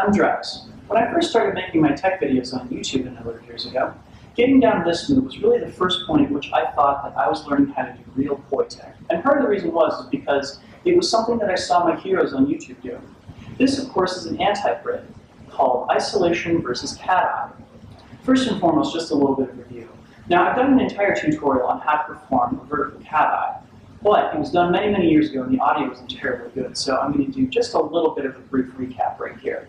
I'm Drex. When I first started making my tech videos on YouTube a number of years ago, getting down to this move was really the first point at which I thought that I was learning how to do real poi tech. And part of the reason was because it was something that I saw my heroes on YouTube do. This, of course, is an antibrid called isolation versus cateye. First and foremost, just a little bit of review. Now, I've done an entire tutorial on how to perform a vertical cateye, but it was done many, many years ago and the audio wasn't terribly good, so I'm going to do just a little bit of a brief recap right here.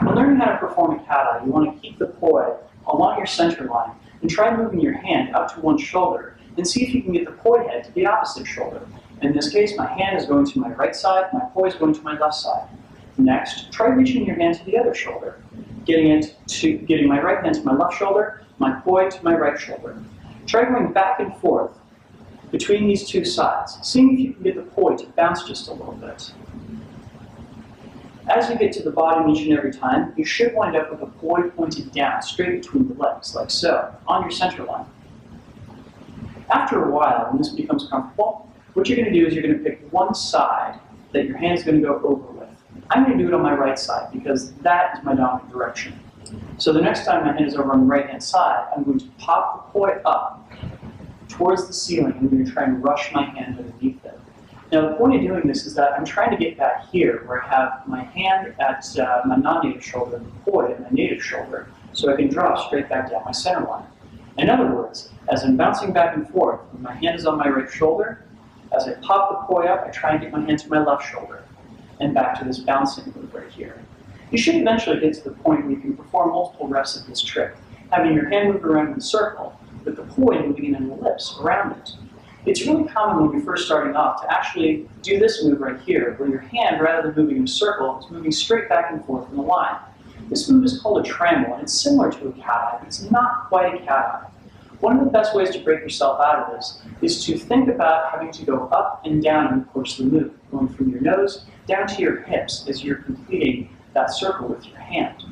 When learning how to perform a cateye, you want to keep the poi along your center line and try moving your hand up to one shoulder and see if you can get the poi head to the opposite shoulder. In this case, my hand is going to my right side, my poi is going to my left side. Next, try reaching your hand to the other shoulder, getting my right hand to my left shoulder, my poi to my right shoulder. Try going back and forth between these two sides, seeing if you can get the poi to bounce just a little bit. As you get to the bottom each and every time, you should wind up with a poi pointed down, straight between the legs, like so, on your center line. After a while, when this becomes comfortable, what you're going to do is you're going to pick one side that your hand's going to go over with. I'm going to do it on my right side because that is my dominant direction. So the next time my hand is over on the right-hand side, I'm going to pop the poi up towards the ceiling and I'm going to try and rush my hand underneath it. Now the point of doing this is that I'm trying to get back here where I have my hand at my non-native shoulder and the poi at my native shoulder so I can drop straight back down my center line. In other words, as I'm bouncing back and forth, when my hand is on my right shoulder, as I pop the poi up, I try and get my hand to my left shoulder and back to this bouncing move right here. You should eventually get to the point where you can perform multiple reps of this trick, having your hand move around in a circle, with the poi moving in an ellipse around it. It's really common when you're first starting off to actually do this move right here, where your hand, rather than moving in a circle, is moving straight back and forth in a line. This move is called a trammel, and it's similar to a cateye, but it's not quite a cateye. One of the best ways to break yourself out of this is to think about having to go up and down in the course of the move, going from your nose down to your hips as you're completing that circle with your hand.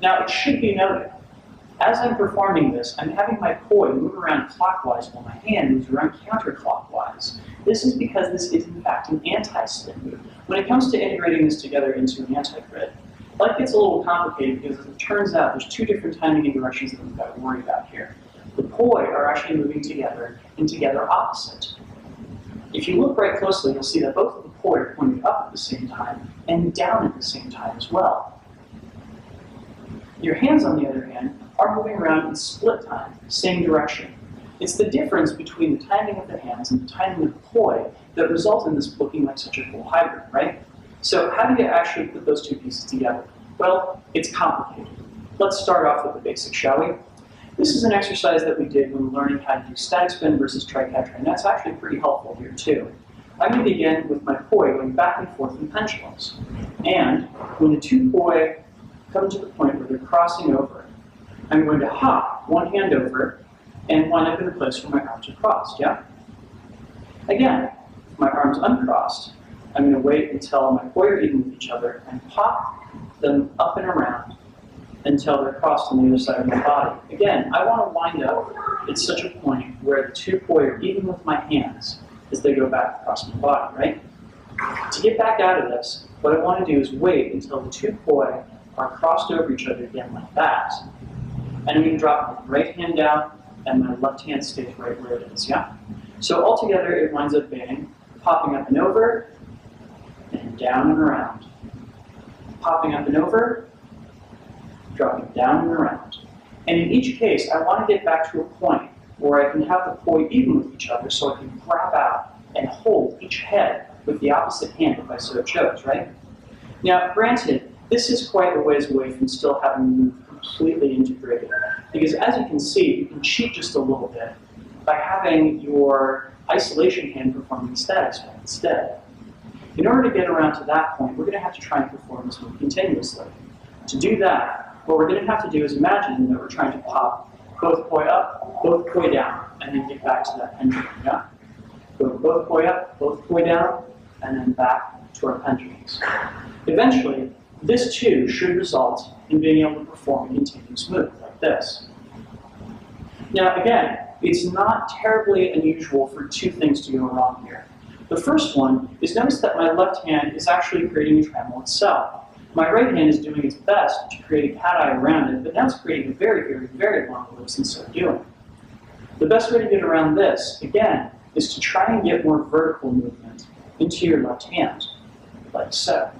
Now, it should be noted, as I'm performing this, I'm having my poi move around clockwise while my hand moves around counterclockwise. This is because this is, in fact, an anti-spin move. When it comes to integrating this together into an antibrid, life gets a little complicated because, as it turns out, there's two different timing and directions that we've got to worry about here. The poi are actually moving together and together opposite. If you look right closely, you'll see that both of the poi are pointing up at the same time and down at the same time as well. Your hands, on the other hand, are moving around in split time, same direction. It's the difference between the timing of the hands and the timing of the poi that result in this looking like such a cool hybrid, right? So how do you actually put those two pieces together? Well, it's complicated. Let's start off with the basics, shall we? This is an exercise that we did when we were learning how to do static spin versus tricatcher, and that's actually pretty helpful here too. I'm going to begin with my poi going back and forth in pendulums. And when the two poi come to the point where they're crossing over, I'm going to hop one hand over and wind up in a place where my arms are crossed, yeah? Again, if my arms uncrossed, I'm going to wait until my poi are even with each other and pop them up and around until they're crossed on the other side of my body. Again, I want to wind up at such a point where the two poi are even with my hands as they go back across my body, right? To get back out of this, what I want to do is wait until the two poi are crossed over each other again like that. And I'm going to drop my right hand down and my left hand stays right where it is, yeah? So altogether it winds up being popping up and over, and down and around. Popping up and over, dropping down and around. And in each case, I want to get back to a point where I can have the poi even with each other so I can grab out and hold each head with the opposite hand if I so chose, right? Now, granted, this is quite a ways away from still having the move completely integrated. Because as you can see, you can cheat just a little bit by having your isolation hand performing static spin instead. In order to get around to that point, we're going to have to try and perform this move continuously. To do that, what we're going to have to do is imagine that we're trying to pop both poi up, both poi down, and then get back to that pendulum, yeah? Go both poi up, both poi down, and then back to our pendulums. Eventually, this too should result in being able to perform a continuous move like this. Now again, it's not terribly unusual for two things to go wrong here. The first one is notice that my left hand is actually creating a trammel itself. My right hand is doing its best to create a cateye around it, but now it's creating a very, very, very long ellipse in so doing. The best way to get around this, again, is to try and get more vertical movement into your left hand, like so.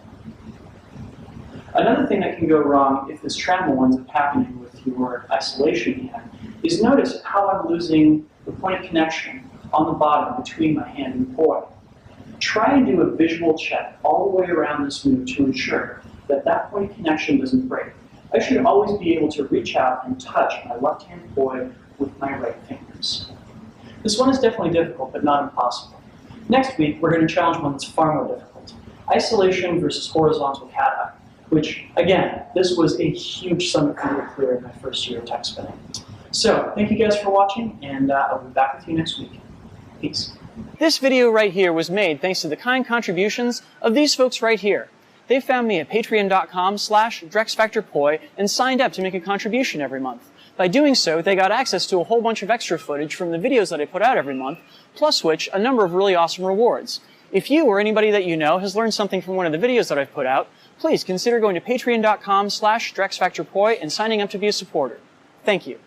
Another thing that can go wrong if this tremble ends up happening with your isolation hand is notice how I'm losing the point of connection on the bottom between my hand and poi. Try and do a visual check all the way around this move to ensure that that point of connection doesn't break. I should always be able to reach out and touch my left hand poi with my right fingers. This one is definitely difficult, but not impossible. Next week, we're going to challenge one that's far more difficult. Isolation versus horizontal cateye, which, again, this was a huge summit for me to clear in my first year of tech spinning. So, thank you guys for watching, and I'll be back with you next week. Peace. This video right here was made thanks to the kind contributions of these folks right here. They found me at patreon.com/DrexFactorPoi and signed up to make a contribution every month. By doing so, they got access to a whole bunch of extra footage from the videos that I put out every month, plus which, a number of really awesome rewards. If you or anybody that you know has learned something from one of the videos that I've put out, please consider going to patreon.com/DrexFactorPoi and signing up to be a supporter. Thank you.